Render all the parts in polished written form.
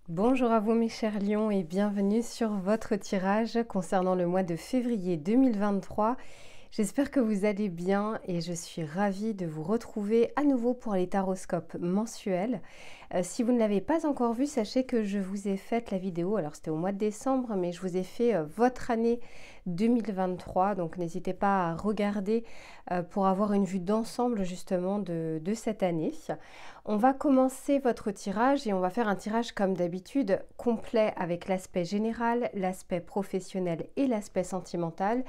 Bonjour à vous mes chers lions et bienvenue sur votre tirage concernant le mois de février 2023. J'espère que vous allez bien et je suis ravie de vous retrouver à nouveau pour les taroscopes mensuels. Si vous ne l'avez pas encore vu, sachez que je vous ai fait la vidéo, alors c'était au mois de décembre, mais je vous ai fait votre année 2023, donc n'hésitez pas à regarder pour avoir une vue d'ensemble justement de cette année. On va commencer votre tirage et on va faire un tirage comme d'habitude complet avec l'aspect général, l'aspect professionnel et l'aspect sentimental.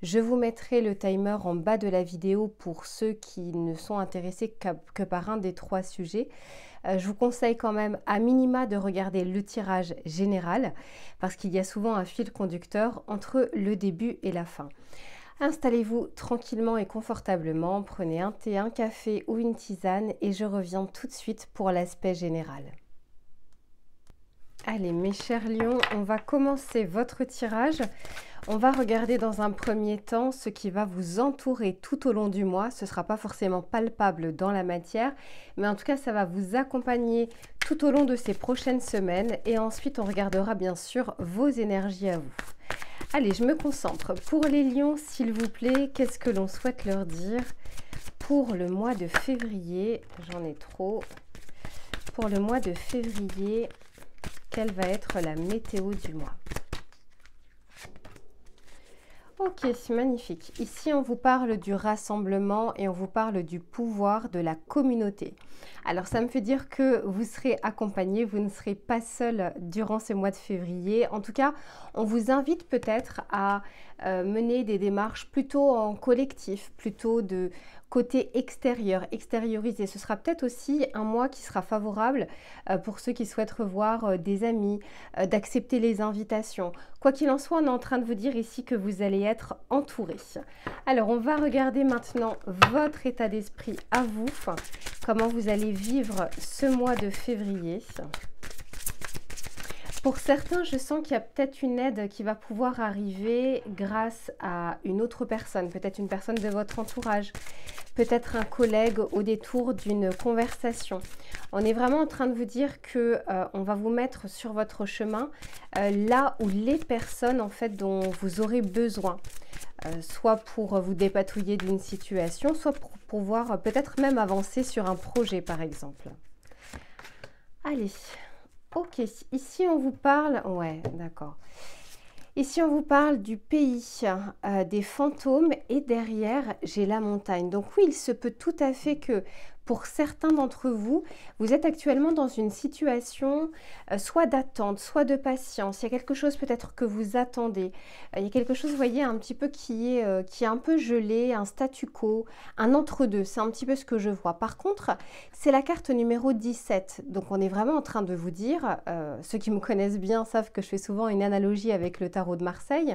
Je vous mettrai le timer en bas de la vidéo pour ceux qui ne sont intéressés que par un des trois sujets. Je vous conseille quand même à minima de regarder le tirage général parce qu'il y a souvent un fil conducteur entre le début et la fin. Installez-vous tranquillement et confortablement, prenez un thé, un café ou une tisane et je reviens tout de suite pour l'aspect général. Allez mes chers lions, on va commencer votre tirage. On va regarder dans un premier temps ce qui va vous entourer tout au long du mois. Ce ne sera pas forcément palpable dans la matière, mais en tout cas, ça va vous accompagner tout au long de ces prochaines semaines. Et ensuite, on regardera bien sûr vos énergies à vous. Allez, je me concentre. Pour les lions, s'il vous plaît, qu'est-ce que l'on souhaite leur dire pour le mois de février? J'en ai trop. Pour le mois de février, quelle va être la météo du mois? Ok, magnifique. Ici, on vous parle du rassemblement et on vous parle du pouvoir de la communauté. Alors, ça me fait dire que vous serez accompagné, vous ne serez pas seul durant ce mois de février. En tout cas, on vous invite peut-être à mener des démarches plutôt en collectif, plutôt de côté extérieur, extériorisé. Ce sera peut-être aussi un mois qui sera favorable pour ceux qui souhaitent revoir des amis, d'accepter les invitations. Quoi qu'il en soit, on est en train de vous dire ici que vous allez être entouré. Alors, on va regarder maintenant votre état d'esprit à vous, comment vous allez vivre ce mois de février. Pour certains, je sens qu'il y a peut-être une aide qui va pouvoir arriver grâce à une autre personne, peut-être une personne de votre entourage, peut-être un collègue au détour d'une conversation. On est vraiment en train de vous dire que on va vous mettre sur votre chemin là où les personnes en fait dont vous aurez besoin, soit pour vous dépatouiller d'une situation, soit pour pouvoir peut-être même avancer sur un projet par exemple. Allez. Ok, ici on vous parle, ouais, d'accord. Ici on vous parle du pays, des fantômes et derrière j'ai la montagne. Donc oui, il se peut tout à fait que pour certains d'entre vous, vous êtes actuellement dans une situation soit d'attente, soit de patience. Il y a quelque chose peut-être que vous attendez. Il y a quelque chose, vous voyez, un petit peu qui est un peu gelé, un statu quo, un entre-deux. C'est un petit peu ce que je vois. Par contre, c'est la carte numéro 17. Donc on est vraiment en train de vous dire, ceux qui me connaissent bien savent que je fais souvent une analogie avec le tarot de Marseille.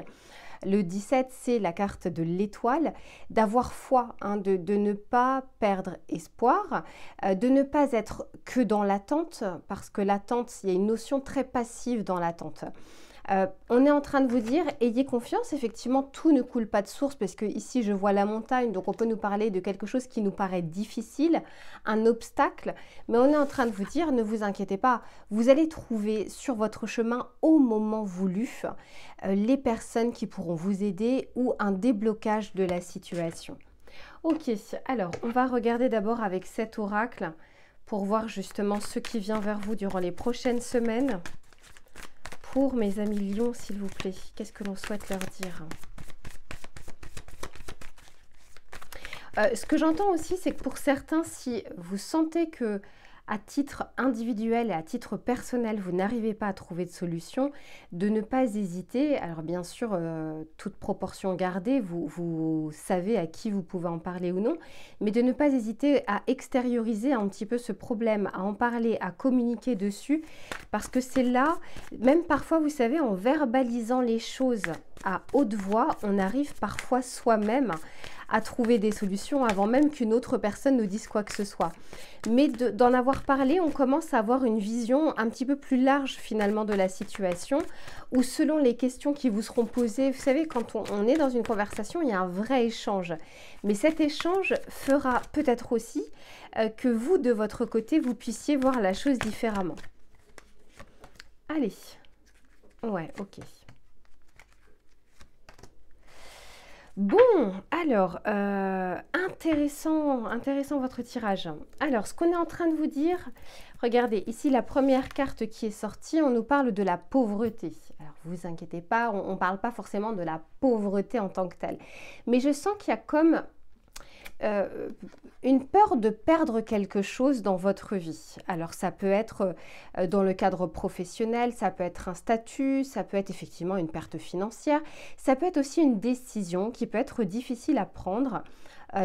Le 17, c'est la carte de l'étoile, d'avoir foi, hein, de ne pas perdre espoir, de ne pas être que dans l'attente, parce que l'attente, il y a une notion très passive dans l'attente. On est en train de vous dire, ayez confiance, effectivement, tout ne coule pas de source, parce que ici, je vois la montagne, donc on peut nous parler de quelque chose qui nous paraît difficile, un obstacle, mais on est en train de vous dire, ne vous inquiétez pas, vous allez trouver sur votre chemin, au moment voulu, les personnes qui pourront vous aider ou un déblocage de la situation. Ok, alors, on va regarder d'abord avec cet oracle, pour voir justement ce qui vient vers vous durant les prochaines semaines. Pour mes amis lions, s'il vous plaît, qu'est-ce que l'on souhaite leur dire? Ce que j'entends aussi, c'est que pour certains, si vous sentez que à titre individuel et à titre personnel, vous n'arrivez pas à trouver de solution, de ne pas hésiter. Alors bien sûr, toute proportion gardée, vous savez à qui vous pouvez en parler ou non, mais de ne pas hésiter à extérioriser un petit peu ce problème, à en parler, à communiquer dessus, parce que c'est là, même parfois, vous savez, en verbalisant les choses à haute voix, on arrive parfois soi-même à trouver des solutions avant même qu'une autre personne nous dise quoi que ce soit. Mais d'en avoir parlé, on commence à avoir une vision un petit peu plus large finalement de la situation, où selon les questions qui vous seront posées, vous savez, quand on est dans une conversation, il y a un vrai échange. Mais cet échange fera peut-être aussi que vous, de votre côté, vous puissiez voir la chose différemment. Allez. Ouais, ok. Bon, alors, intéressant votre tirage. Alors, ce qu'on est en train de vous dire, regardez, ici, la première carte qui est sortie, on nous parle de la pauvreté. Alors, vous inquiétez pas, on ne parle pas forcément de la pauvreté en tant que telle. Mais je sens qu'il y a comme une peur de perdre quelque chose dans votre vie. Alors ça peut être dans le cadre professionnel, ça peut être un statut, ça peut être effectivement une perte financière, ça peut être aussi une décision qui peut être difficile à prendre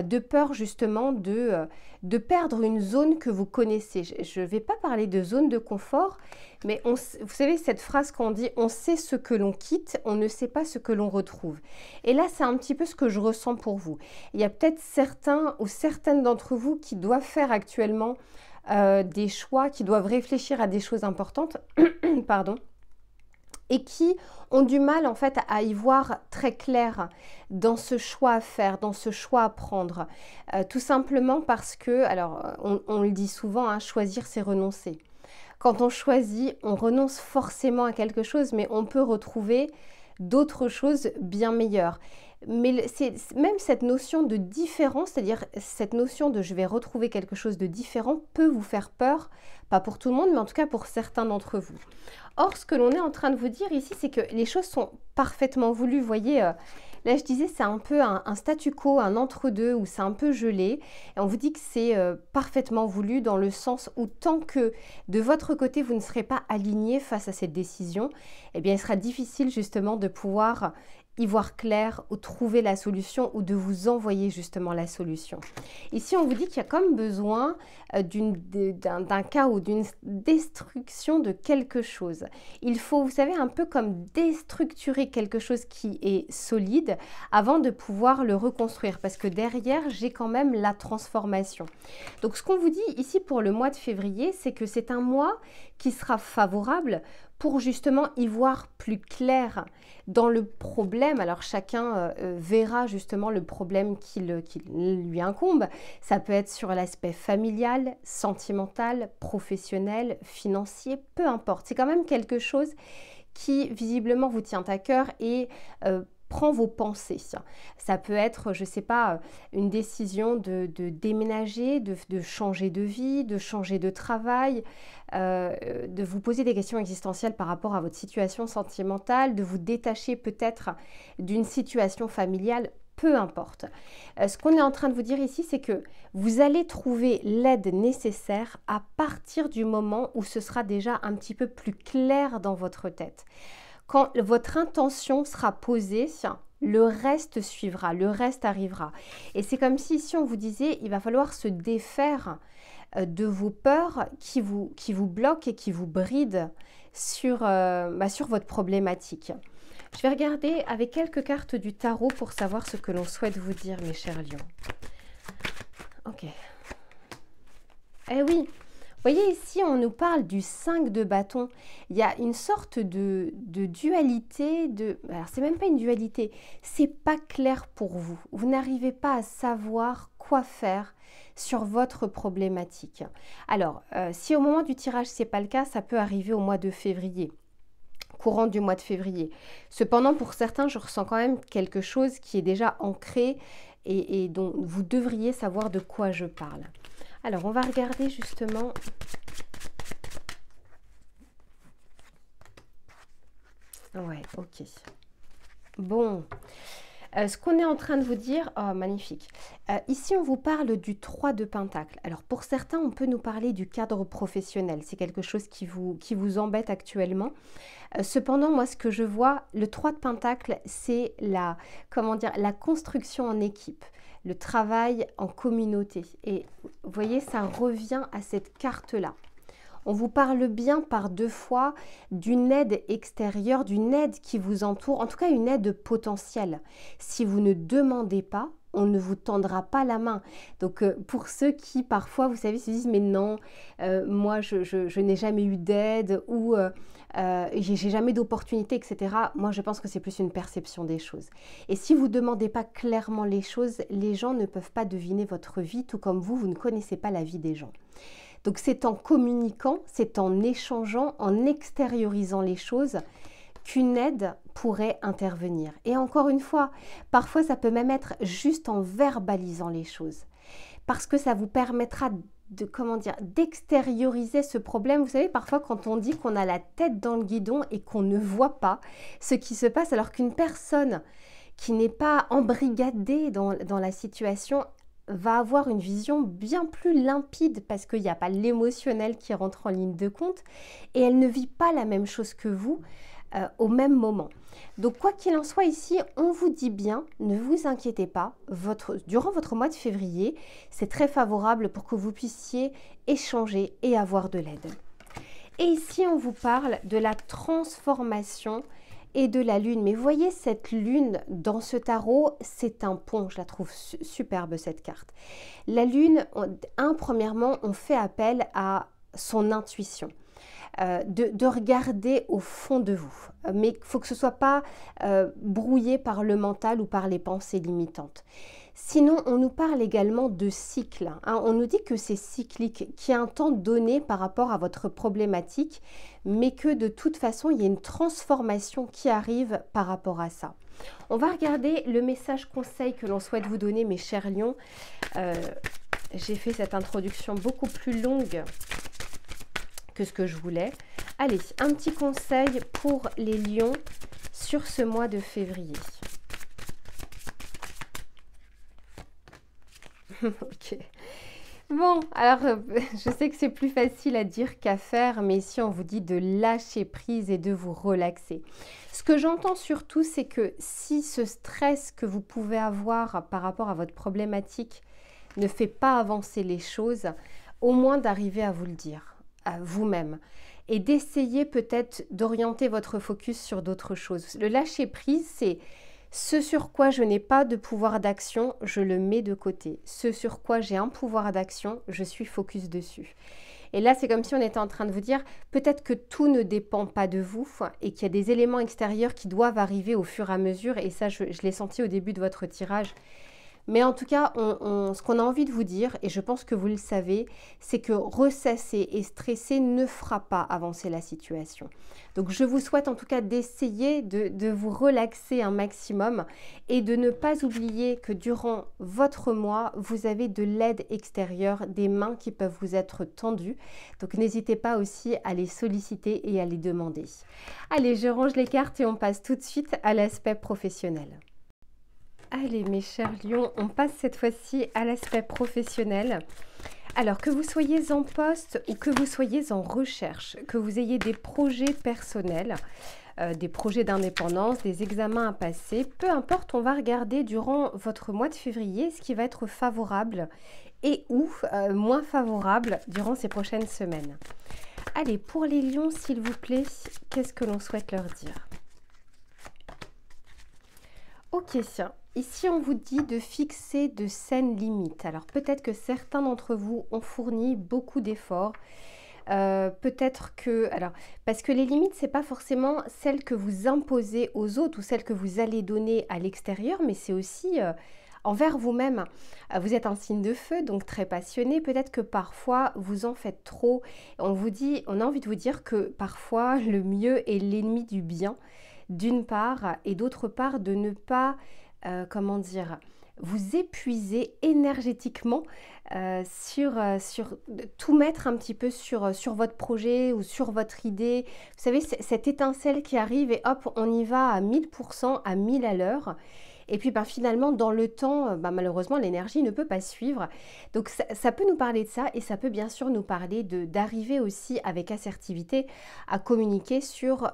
de peur justement de perdre une zone que vous connaissez. Je ne vais pas parler de zone de confort, mais vous savez cette phrase qu'on dit « on sait ce que l'on quitte, on ne sait pas ce que l'on retrouve ». Et là, c'est un petit peu ce que je ressens pour vous. Il y a peut-être certains ou certaines d'entre vous qui doivent faire actuellement des choix, qui doivent réfléchir à des choses importantes, pardon, et qui ont du mal en fait à y voir très clair dans ce choix à faire, dans ce choix à prendre. Tout simplement parce que, alors on le dit souvent, hein, choisir c'est renoncer. Quand on choisit, on renonce forcément à quelque chose, mais on peut retrouver d'autres choses bien meilleures. Mais c'est même cette notion de différence, c'est-à-dire cette notion de je vais retrouver quelque chose de différent peut vous faire peur, pas pour tout le monde, mais en tout cas pour certains d'entre vous. Or, ce que l'on est en train de vous dire ici, c'est que les choses sont parfaitement voulues. Vous voyez, là je disais, c'est un peu un statu quo, un entre-deux, où c'est un peu gelé. Et on vous dit que c'est parfaitement voulu dans le sens où tant que de votre côté, vous ne serez pas aligné face à cette décision, eh bien, il sera difficile justement de pouvoir y voir clair ou trouver la solution ou de vous envoyer justement la solution. Ici, on vous dit qu'il y a comme besoin d'un cas ou d'une destruction de quelque chose. Il faut, vous savez, un peu comme déstructurer quelque chose qui est solide avant de pouvoir le reconstruire parce que derrière, j'ai quand même la transformation. Donc, ce qu'on vous dit ici pour le mois de février, c'est que c'est un mois qui sera favorable pour justement y voir plus clair dans le problème. Alors chacun verra justement le problème qui lui incombe. Ça peut être sur l'aspect familial, sentimental, professionnel, financier, peu importe. C'est quand même quelque chose qui visiblement vous tient à cœur et prend vos pensées. Ça peut être, je ne sais pas, une décision de déménager, de changer de vie, de changer de travail, de vous poser des questions existentielles par rapport à votre situation sentimentale, de vous détacher peut-être d'une situation familiale, peu importe. Ce qu'on est en train de vous dire ici, c'est que vous allez trouver l'aide nécessaire à partir du moment où ce sera déjà un petit peu plus clair dans votre tête. Quand votre intention sera posée, le reste suivra, le reste arrivera. Et c'est comme si ici on vous disait, il va falloir se défaire de vos peurs qui vous bloquent et qui vous brident sur votre problématique. Je vais regarder avec quelques cartes du tarot pour savoir ce que l'on souhaite vous dire, mes chers lions. Ok. Eh oui, vous voyez ici, on nous parle du 5 de bâton. Il y a une sorte de dualité, alors c'est même pas une dualité, c'est pas clair pour vous. Vous n'arrivez pas à savoir quoi faire sur votre problématique. Alors, si au moment du tirage, c'est pas le cas, ça peut arriver au mois de février, courant du mois de février. Cependant, pour certains, je ressens quand même quelque chose qui est déjà ancré et dont vous devriez savoir de quoi je parle. Alors, on va regarder justement. Ouais, ok. Bon. Ce qu'on est en train de vous dire, oh magnifique, ici on vous parle du 3 de Pentacle. Alors pour certains on peut nous parler du cadre professionnel, c'est quelque chose qui vous embête actuellement. Cependant moi ce que je vois, le 3 de Pentacle c'est la construction en équipe, le travail en communauté. Et vous voyez ça revient à cette carte là. On vous parle bien par deux fois d'une aide extérieure, d'une aide qui vous entoure, en tout cas une aide potentielle. Si vous ne demandez pas, on ne vous tendra pas la main. Donc pour ceux qui parfois, vous savez, se disent mais non, moi je n'ai jamais eu d'aide ou j'ai jamais d'opportunité, etc. Moi je pense que c'est plus une perception des choses. Et si vous ne demandez pas clairement les choses, les gens ne peuvent pas deviner votre vie, tout comme vous ne connaissez pas la vie des gens. Donc c'est en communiquant, c'est en échangeant, en extériorisant les choses qu'une aide pourrait intervenir. Et encore une fois, parfois ça peut même être juste en verbalisant les choses, parce que ça vous permettra de, comment dire, d'extérioriser ce problème. Vous savez, parfois quand on dit qu'on a la tête dans le guidon et qu'on ne voit pas ce qui se passe, alors qu'une personne qui n'est pas embrigadée dans la situation va avoir une vision bien plus limpide parce qu'il n'y a pas l'émotionnel qui rentre en ligne de compte et elle ne vit pas la même chose que vous au même moment. Donc quoi qu'il en soit ici, on vous dit bien, ne vous inquiétez pas, durant votre mois de février, c'est très favorable pour que vous puissiez échanger et avoir de l'aide. Et ici, on vous parle de la transformation et de la lune. Mais voyez cette lune dans ce tarot, c'est un pont. Je la trouve superbe cette carte. La lune, premièrement, on fait appel à son intuition. De regarder au fond de vous. Mais il faut que ce ne soit pas brouillé par le mental ou par les pensées limitantes. Sinon, on nous parle également de cycle. Hein. On nous dit que c'est cyclique, qu'il y a un temps donné par rapport à votre problématique, mais que de toute façon, il y a une transformation qui arrive par rapport à ça. On va regarder le message conseil que l'on souhaite vous donner, mes chers lions. J'ai fait cette introduction beaucoup plus longue que ce que je voulais. Allez, un petit conseil pour les lions sur ce mois de février. Ok. Bon, alors je sais que c'est plus facile à dire qu'à faire, mais ici on vous dit de lâcher prise et de vous relaxer. Ce que j'entends surtout, c'est que si ce stress que vous pouvez avoir par rapport à votre problématique ne fait pas avancer les choses, au moins d'arriver à vous le dire à vous-même et d'essayer peut-être d'orienter votre focus sur d'autres choses. Le lâcher prise, c'est ce sur quoi je n'ai pas de pouvoir d'action, je le mets de côté. Ce sur quoi j'ai un pouvoir d'action, je suis focus dessus. Et là, c'est comme si on était en train de vous dire, peut-être que tout ne dépend pas de vous et qu'il y a des éléments extérieurs qui doivent arriver au fur et à mesure. Et ça, je l'ai senti au début de votre tirage. Mais en tout cas, ce qu'on a envie de vous dire, et je pense que vous le savez, c'est que ressasser et stresser ne fera pas avancer la situation. Donc je vous souhaite en tout cas d'essayer de vous relaxer un maximum et de ne pas oublier que durant votre mois, vous avez de l'aide extérieure, des mains qui peuvent vous être tendues. Donc n'hésitez pas aussi à les solliciter et à les demander. Allez, je range les cartes et on passe tout de suite à l'aspect professionnel. Allez mes chers lions, on passe cette fois-ci à l'aspect professionnel. Alors que vous soyez en poste ou que vous soyez en recherche, que vous ayez des projets personnels, des projets d'indépendance, des examens à passer, peu importe, on va regarder durant votre mois de février ce qui va être favorable et ou moins favorable durant ces prochaines semaines. Allez, pour les lions, s'il vous plaît, qu'est-ce que l'on souhaite leur dire? Ok, ici on vous dit de fixer de saines limites. Alors peut-être que certains d'entre vous ont fourni beaucoup d'efforts. Peut-être que, alors, parce que les limites, c'est pas forcément celles que vous imposez aux autres ou celles que vous allez donner à l'extérieur, mais c'est aussi envers vous-même. Vous êtes un signe de feu, donc très passionné. Peut-être que parfois vous en faites trop. On a envie de vous dire que parfois le mieux est l'ennemi du bien, d'une part, et d'autre part de ne pas, comment dire, vous épuiser énergétiquement sur tout mettre un petit peu sur votre projet ou sur votre idée. Vous savez, cette étincelle qui arrive et hop, on y va à 1000%, à 1000 à l'heure. Et puis finalement, dans le temps, malheureusement, l'énergie ne peut pas suivre. Donc ça peut nous parler de ça et ça peut bien sûr nous parler d'arriver aussi avec assertivité à communiquer sur,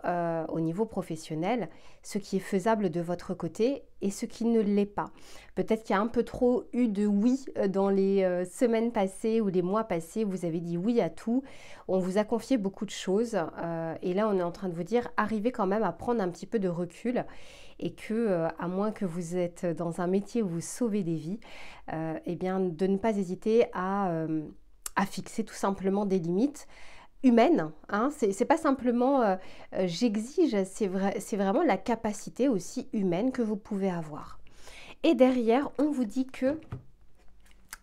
au niveau professionnel, ce qui est faisable de votre côté et ce qui ne l'est pas. Peut-être qu'il y a un peu trop eu de oui dans les semaines passées ou les mois passés, vous avez dit oui à tout, on vous a confié beaucoup de choses et là on est en train de vous dire arrivez quand même à prendre un petit peu de recul et que, à moins que vous êtes dans un métier où vous sauvez des vies, eh bien de ne pas hésiter à fixer tout simplement des limites humaine, hein, c'est pas simplement j'exige, c'est vraiment la capacité aussi humaine que vous pouvez avoir. Et derrière, on vous dit que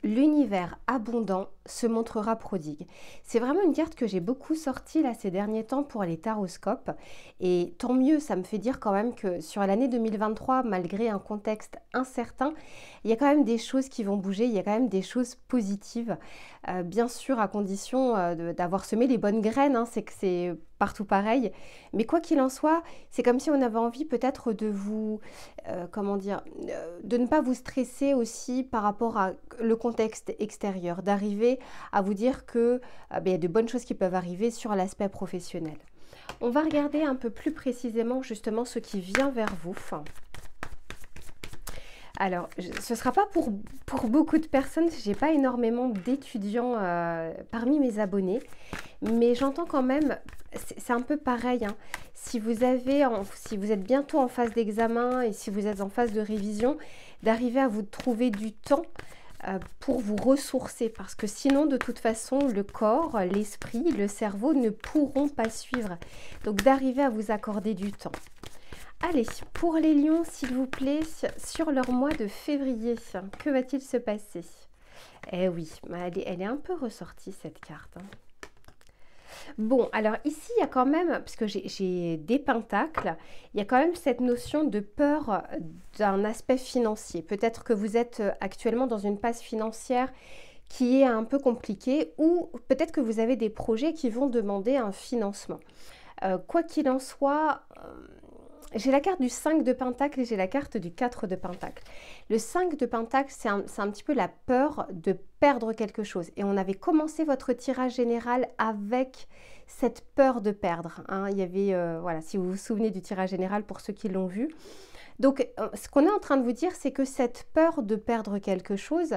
L'univers abondant se montrera prodigue. C'est vraiment une carte que j'ai beaucoup sortie là ces derniers temps pour les taroscopes. Et tant mieux, ça me fait dire quand même que sur l'année 2023, malgré un contexte incertain, il y a quand même des choses qui vont bouger, il y a quand même des choses positives. Bien sûr, à condition d'avoir semé les bonnes graines, hein, c'est que c'est partout pareil. Mais quoi qu'il en soit, c'est comme si on avait envie peut-être de vous, comment dire, de ne pas vous stresser aussi par rapport à le contexte extérieur, d'arriver à vous dire que il y a de bonnes choses qui peuvent arriver sur l'aspect professionnel. On va regarder un peu plus précisément justement ce qui vient vers vous. Alors, ce ne sera pas pour beaucoup de personnes, je n'ai pas énormément d'étudiants parmi mes abonnés, mais j'entends quand même, c'est un peu pareil, hein. Si vous êtes bientôt en phase d'examen et si vous êtes en phase de révision, d'arriver à vous trouver du temps pour vous ressourcer, parce que sinon, de toute façon, le corps, l'esprit, le cerveau ne pourront pas suivre. Donc, d'arriver à vous accorder du temps. Allez, pour les lions, s'il vous plaît, sur leur mois de février, que va-t-il se passer? Eh oui, elle est un peu ressortie cette carte, hein. Bon, alors ici, il y a quand même, puisque j'ai des pentacles, il y a quand même cette notion de peur d'un aspect financier. Peut-être que vous êtes actuellement dans une passe financière qui est un peu compliquée, ou peut-être que vous avez des projets qui vont demander un financement. Quoi qu'il en soit, j'ai la carte du 5 de Pentacle et j'ai la carte du 4 de Pentacle. Le 5 de Pentacle, c'est un petit peu la peur de perdre quelque chose. Et on avait commencé votre tirage général avec cette peur de perdre, hein. Il y avait, voilà, si vous vous souvenez du tirage général pour ceux qui l'ont vu. Donc, ce qu'on est en train de vous dire, c'est que cette peur de perdre quelque chose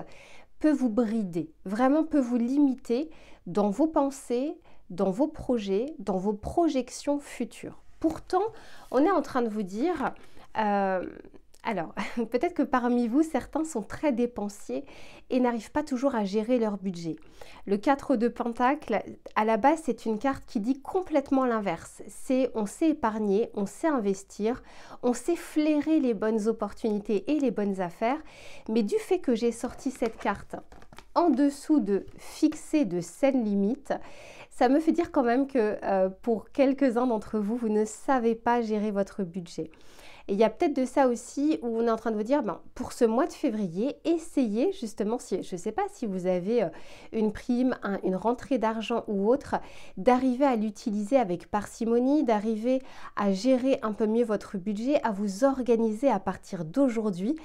peut vous brider, vraiment peut vous limiter dans vos pensées, dans vos projets, dans vos projections futures. Pourtant, on est en train de vous dire, alors peut-être que parmi vous, certains sont très dépensiers et n'arrivent pas toujours à gérer leur budget. Le 4 de Pentacle, à la base, c'est une carte qui dit complètement l'inverse. C'est on sait épargner, on sait investir, on sait flairer les bonnes opportunités et les bonnes affaires. Mais du fait que j'ai sorti cette carte en dessous de fixer de saines limites, ça me fait dire quand même que pour quelques-uns d'entre vous, vous ne savez pas gérer votre budget. Et il y a peut-être de ça aussi où on est en train de vous dire, pour ce mois de février, essayez justement, je ne sais pas si vous avez une prime, une rentrée d'argent ou autre, d'arriver à l'utiliser avec parcimonie, d'arriver à gérer un peu mieux votre budget, à vous organiser à partir d'aujourd'hui.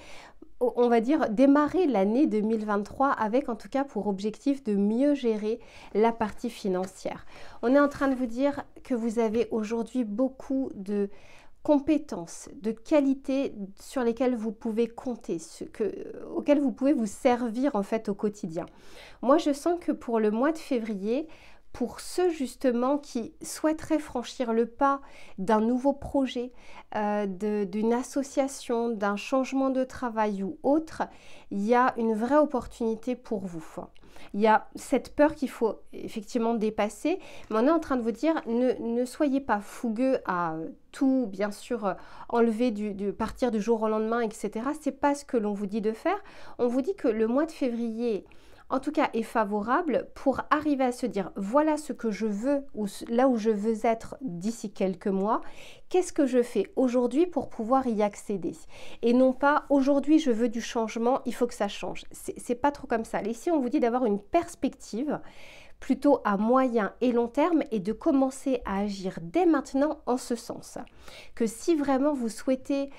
On va dire démarrer l'année 2023 avec en tout cas pour objectif de mieux gérer la partie financière. On est en train de vous dire que vous avez aujourd'hui beaucoup de compétences, de qualités sur lesquelles vous pouvez compter, auxquelles vous pouvez vous servir en fait au quotidien. Moi, je sens que pour le mois de février, pour ceux justement qui souhaiteraient franchir le pas d'un nouveau projet, d'une association, d'un changement de travail ou autre, il y a une vraie opportunité pour vous. Il y a cette peur qu'il faut effectivement dépasser, mais on est en train de vous dire, ne soyez pas fougueux à tout, bien sûr, enlever, partir du jour au lendemain, etc. Ce n'est pas ce que l'on vous dit de faire. On vous dit que le mois de février, en tout cas, est favorable pour arriver à se dire, voilà ce que je veux, ou là où je veux être d'ici quelques mois, qu'est-ce que je fais aujourd'hui pour pouvoir y accéder? Et non pas, aujourd'hui je veux du changement, il faut que ça change. C'est pas trop comme ça. Ici, on vous dit d'avoir une perspective plutôt à moyen et long terme et de commencer à agir dès maintenant en ce sens. Que si vraiment vous souhaitez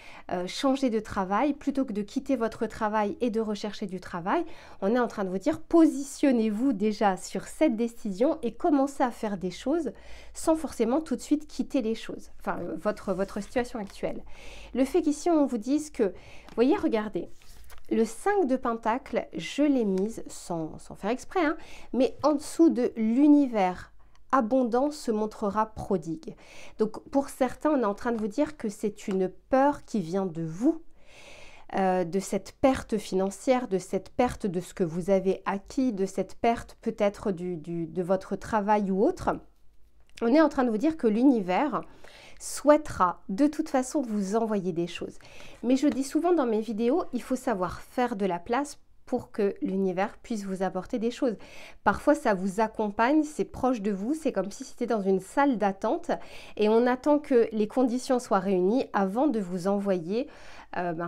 changer de travail, plutôt que de quitter votre travail et de rechercher du travail, on est en train de vous dire positionnez-vous déjà sur cette décision et commencez à faire des choses sans forcément tout de suite quitter les choses, enfin votre situation actuelle. Le fait qu'ici on vous dise que, vous voyez, regardez, le 5 de Pentacle, je l'ai mise sans faire exprès, hein, mais en dessous de l'univers abondant se montrera prodigue. Donc pour certains, on est en train de vous dire que c'est une peur qui vient de vous, de cette perte financière, de cette perte de ce que vous avez acquis, de cette perte peut-être de votre travail ou autre. On est en train de vous dire que l'univers souhaitera de toute façon vous envoyer des choses. Mais je dis souvent dans mes vidéos, il faut savoir faire de la place pour que l'univers puisse vous apporter des choses. Parfois, ça vous accompagne, c'est proche de vous, c'est comme si c'était dans une salle d'attente et on attend que les conditions soient réunies avant de vous envoyer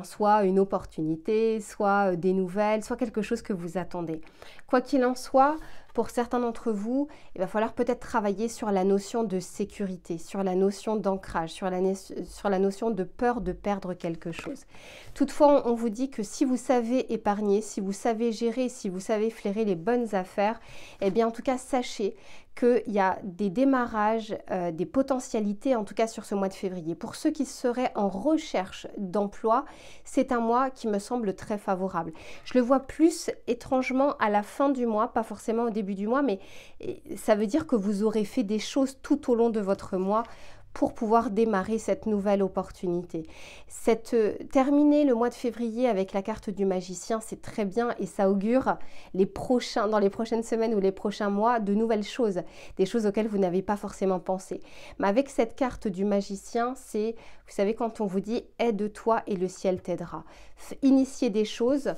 soit une opportunité, soit des nouvelles, soit quelque chose que vous attendez. Quoi qu'il en soit, pour certains d'entre vous, il va falloir peut-être travailler sur la notion de sécurité, sur la notion d'ancrage, sur la notion de peur de perdre quelque chose. Toutefois, on vous dit que si vous savez épargner, si vous savez gérer, si vous savez flairer les bonnes affaires, eh bien en tout cas, sachez qu'il y a des démarrages, des potentialités en tout cas sur ce mois de février. Pour ceux qui seraient en recherche d'emploi, c'est un mois qui me semble très favorable. Je le vois plus étrangement à la fin du mois, pas forcément au début du mois, mais ça veut dire que vous aurez fait des choses tout au long de votre mois pour pouvoir démarrer cette nouvelle opportunité. Terminer le mois de février avec la carte du magicien, c'est très bien et ça augure dans les prochaines semaines ou les prochains mois de nouvelles choses, des choses auxquelles vous n'avez pas forcément pensé. Mais avec cette carte du magicien, c'est, vous savez, quand on vous dit « aide-toi et le ciel t'aidera ». Initier des choses,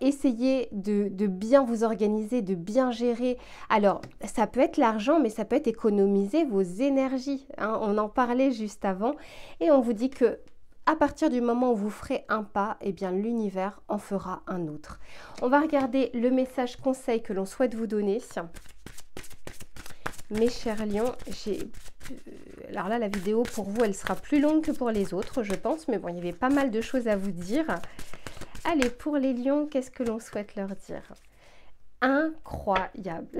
essayez de bien vous organiser, de bien gérer. Alors, ça peut être l'argent, mais ça peut être économiser vos énergies. Hein. On en parlait juste avant et on vous dit que à partir du moment où vous ferez un pas, eh bien l'univers en fera un autre. On va regarder le message conseil que l'on souhaite vous donner. Mes chers lions, alors là, la vidéo pour vous, elle sera plus longue que pour les autres, je pense. Mais bon, il y avait pas mal de choses à vous dire. Allez, pour les lions, qu'est-ce que l'on souhaite leur dire? Incroyable.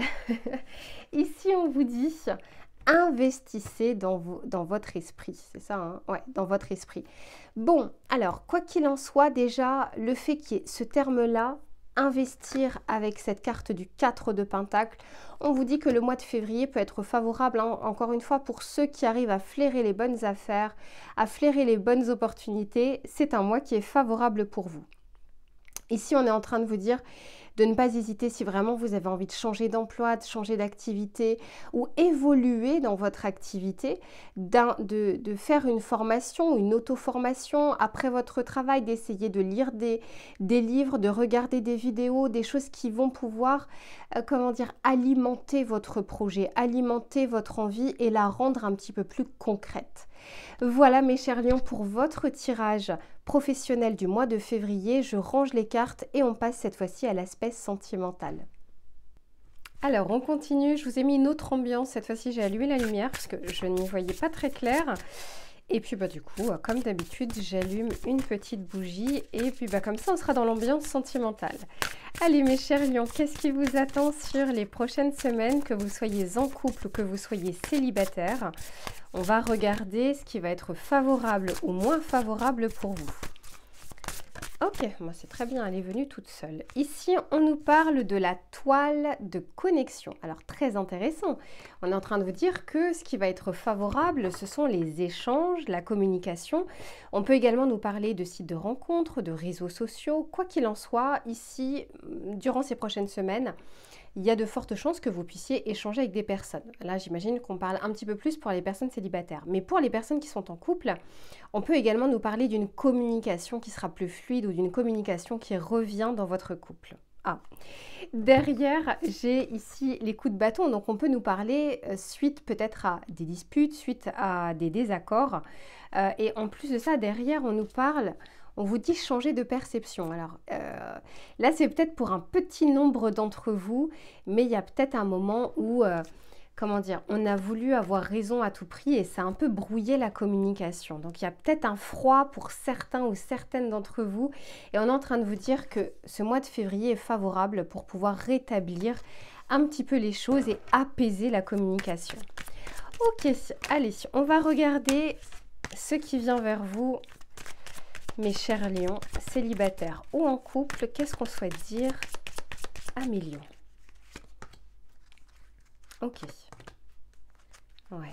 Ici, on vous dit, investissez dans votre esprit. C'est ça, hein? Ouais, dans votre esprit. Bon, alors, quoi qu'il en soit, déjà, le fait qu'il y ait ce terme-là, investir avec cette carte du 4 de Pentacle, on vous dit que le mois de février peut être favorable, hein, encore une fois, pour ceux qui arrivent à flairer les bonnes affaires, à flairer les bonnes opportunités. C'est un mois qui est favorable pour vous. Ici, on est en train de vous dire de ne pas hésiter si vraiment vous avez envie de changer d'emploi, de changer d'activité ou évoluer dans votre activité, de faire une formation, une auto-formation après votre travail, d'essayer de lire des livres, de regarder des vidéos, des choses qui vont pouvoir, alimenter votre projet, alimenter votre envie et la rendre un petit peu plus concrète. Voilà mes chers lions pour votre tirage professionnel du mois de février. Je range les cartes et on passe cette fois-ci à l'aspect sentimental. Alors on continue, je vous ai mis une autre ambiance, cette fois-ci j'ai allumé la lumière parce que je n'y voyais pas très clair. Et puis du coup, comme d'habitude, j'allume une petite bougie et puis comme ça on sera dans l'ambiance sentimentale. Allez mes chers lions, qu'est-ce qui vous attend sur les prochaines semaines, que vous soyez en couple ou que vous soyez célibataire? On va regarder ce qui va être favorable ou moins favorable pour vous. Ok, moi c'est très bien, elle est venue toute seule. Ici, on nous parle de la toile de connexion. Alors, très intéressant. On est en train de vous dire que ce qui va être favorable, ce sont les échanges, la communication. On peut également nous parler de sites de rencontres, de réseaux sociaux. Quoi qu'il en soit, ici, durant ces prochaines semaines, il y a de fortes chances que vous puissiez échanger avec des personnes. Là, j'imagine qu'on parle un petit peu plus pour les personnes célibataires. Mais pour les personnes qui sont en couple, on peut également nous parler d'une communication qui sera plus fluide ou d'une communication qui revient dans votre couple. Ah. Derrière, j'ai ici les coups de bâton. Donc, on peut nous parler suite peut-être à des disputes, suite à des désaccords. Et en plus de ça, derrière, on nous parle... On vous dit changer de perception. Alors là, c'est peut-être pour un petit nombre d'entre vous, mais il y a peut-être un moment où, on a voulu avoir raison à tout prix et ça a un peu brouillé la communication. Donc, il y a peut-être un froid pour certains ou certaines d'entre vous et on est en train de vous dire que ce mois de février est favorable pour pouvoir rétablir un petit peu les choses et apaiser la communication. Ok, allez, on va regarder ce qui vient vers vous. Mes chers lions, célibataires ou en couple, qu'est-ce qu'on souhaite dire à mes lions? Ok. Ouais.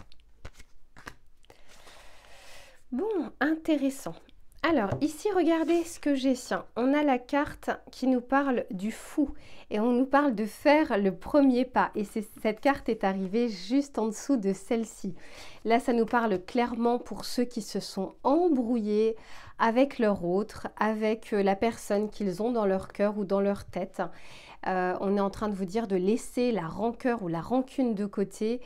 Bon, intéressant. Alors, ici, regardez ce que j'ai. On a la carte qui nous parle du fou et on nous parle de faire le premier pas. Et cette carte est arrivée juste en dessous de celle-ci. Là, ça nous parle clairement pour ceux qui se sont embrouillés avec leur autre, avec la personne qu'ils ont dans leur cœur ou dans leur tête. On est en train de vous dire de laisser la rancœur ou la rancune de côté.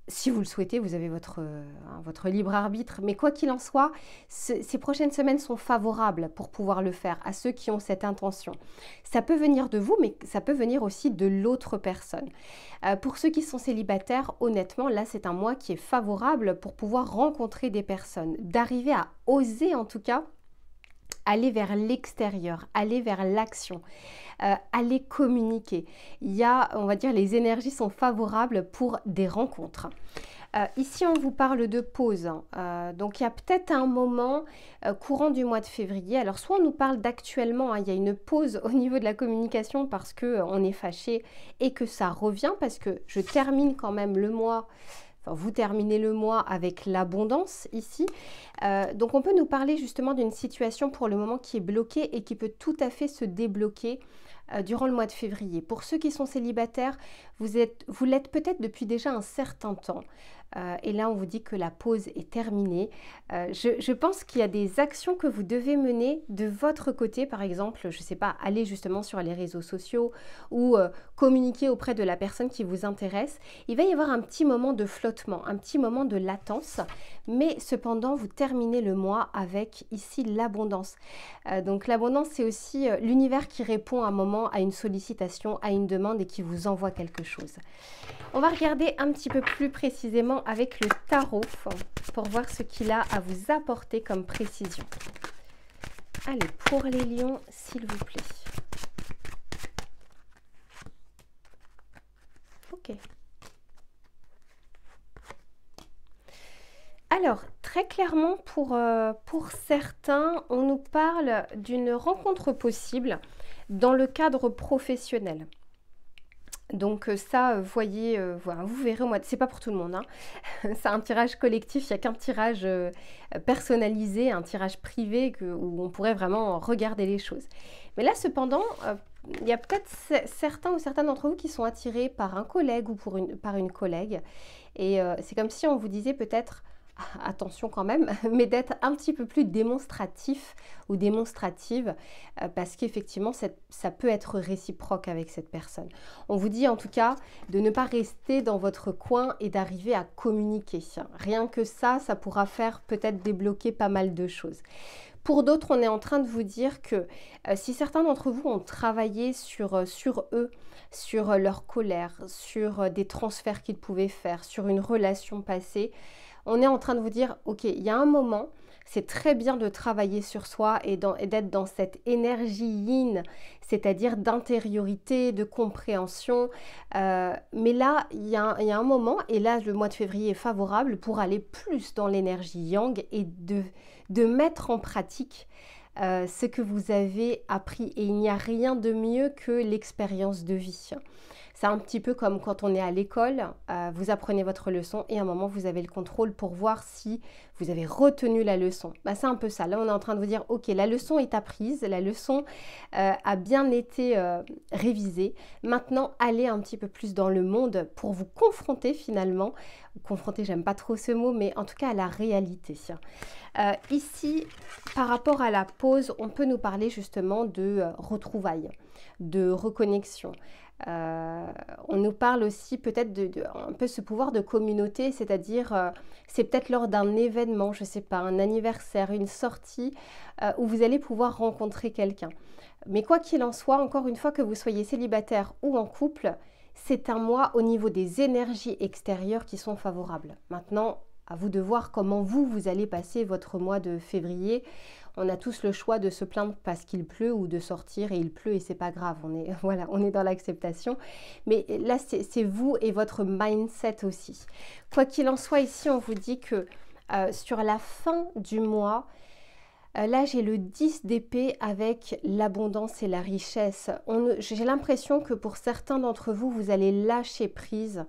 Si vous le souhaitez, vous avez votre libre arbitre. Mais quoi qu'il en soit, ces prochaines semaines sont favorables pour pouvoir le faire à ceux qui ont cette intention. Ça peut venir de vous, mais ça peut venir aussi de l'autre personne. Pour ceux qui sont célibataires, honnêtement, là, c'est un mois qui est favorable pour pouvoir rencontrer des personnes, d'arriver à oser en tout cas aller vers l'extérieur, aller vers l'action, aller communiquer. Il y a, on va dire, les énergies sont favorables pour des rencontres. Ici, on vous parle de pause. Donc, il y a peut-être un moment courant du mois de février. Alors, soit on nous parle d'actuellement, il y a une pause au niveau de la communication parce qu'on est fâché et que ça revient, parce que je termine quand même le mois. Enfin, vous terminez le mois avec l'abondance ici. Donc, on peut nous parler justement d'une situation pour le moment qui est bloquée et qui peut tout à fait se débloquer durant le mois de février. Pour ceux qui sont célibataires, vous l'êtes peut-être depuis déjà un certain temps. Et là, on vous dit que la pause est terminée. Je pense qu'il y a des actions que vous devez mener de votre côté. Par exemple, je ne sais pas, aller justement sur les réseaux sociaux ou communiquer auprès de la personne qui vous intéresse. Il va y avoir un petit moment de flottement, un petit moment de latence. Mais cependant, vous terminez le mois avec ici l'abondance. Donc l'abondance, c'est aussi l'univers qui répond à un moment à une sollicitation, à une demande et qui vous envoie quelque chose. On va regarder un petit peu plus précisément avec le tarot pour voir ce qu'il a à vous apporter comme précision. Allez, pour les lions, s'il vous plaît. Ok. Alors, très clairement, pour certains, on nous parle d'une rencontre possible dans le cadre professionnel. Donc ça, voyez, voilà, vous verrez, moi, c'est pas pour tout le monde, hein. C'est un tirage collectif, il n'y a qu'un tirage personnalisé, un tirage privé où on pourrait vraiment regarder les choses. Mais là, cependant, il y a peut-être certains ou certaines d'entre vous qui sont attirés par un collègue ou par une collègue. Et c'est comme si on vous disait peut-être, attention quand même, mais d'être un petit peu plus démonstratif ou démonstrative parce qu'effectivement ça peut être réciproque avec cette personne. On vous dit en tout cas de ne pas rester dans votre coin et d'arriver à communiquer. Rien que ça pourra faire peut-être débloquer pas mal de choses. Pour d'autres, on est en train de vous dire que si certains d'entre vous ont travaillé sur eux, sur leur colère, sur des transferts qu'ils pouvaient faire, sur une relation passée, on est en train de vous dire, ok, il y a un moment, c'est très bien de travailler sur soi et d'être dans cette énergie yin, c'est-à-dire d'intériorité, de compréhension. Mais là, il y a un moment, et là, le mois de février est favorable pour aller plus dans l'énergie yang et de mettre en pratique ce que vous avez appris. Et il n'y a rien de mieux que l'expérience de vie. C'est un petit peu comme quand on est à l'école, vous apprenez votre leçon et à un moment vous avez le contrôle pour voir si vous avez retenu la leçon. C'est un peu ça. Là on est en train de vous dire ok, la leçon est apprise, la leçon a bien été révisée. Maintenant allez un petit peu plus dans le monde pour vous confronter finalement. Confronter, j'aime pas trop ce mot, mais en tout cas à la réalité. Ici, par rapport à la pause, on peut nous parler justement de retrouvailles, de reconnexion. On nous parle aussi peut-être un peu ce pouvoir de communauté, c'est-à-dire c'est peut-être lors d'un événement, je ne sais pas, un anniversaire, une sortie où vous allez pouvoir rencontrer quelqu'un. Mais quoi qu'il en soit, encore une fois que vous soyez célibataire ou en couple, c'est un mois au niveau des énergies extérieures qui sont favorables. Maintenant, à vous de voir comment vous allez passer votre mois de février. On a tous le choix de se plaindre parce qu'il pleut ou de sortir et il pleut et c'est pas grave. On est dans l'acceptation. Mais là, c'est vous et votre mindset aussi. Quoi qu'il en soit, ici, on vous dit que sur la fin du mois, là, j'ai le 10 d'épée avec l'abondance et la richesse. J'ai l'impression que pour certains d'entre vous, vous allez lâcher prise.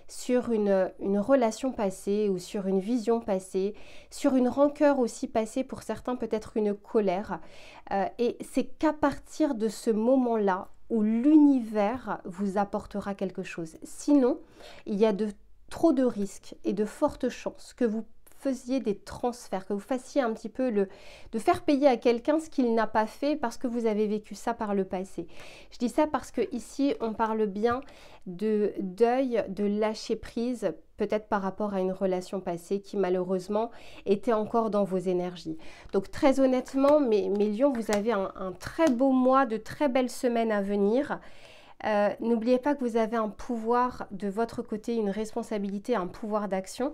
sur une relation passée ou sur une vision passée, sur une rancœur aussi passée, pour certains peut-être une colère. Et c'est qu'à partir de ce moment-là où l'univers vous apportera quelque chose. Sinon, il y a trop de risques et de fortes chances que vous faisiez des transferts, que vous fassiez un petit peu de faire payer à quelqu'un ce qu'il n'a pas fait parce que vous avez vécu ça par le passé. Je dis ça parce que ici on parle bien de deuil, de lâcher prise, peut-être par rapport à une relation passée qui malheureusement était encore dans vos énergies. Donc très honnêtement, mes lions, vous avez un très beau mois, de très belles semaines à venir. N'oubliez pas que vous avez un pouvoir de votre côté, une responsabilité, un pouvoir d'action,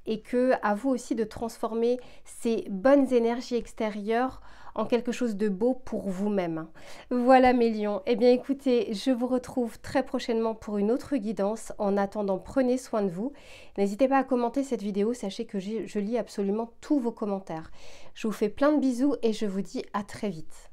et que à vous aussi de transformer ces bonnes énergies extérieures en quelque chose de beau pour vous-même. Voilà mes lions. Eh bien écoutez, je vous retrouve très prochainement pour une autre guidance. En attendant, prenez soin de vous. N'hésitez pas à commenter cette vidéo, sachez que je lis absolument tous vos commentaires. Je vous fais plein de bisous et je vous dis à très vite.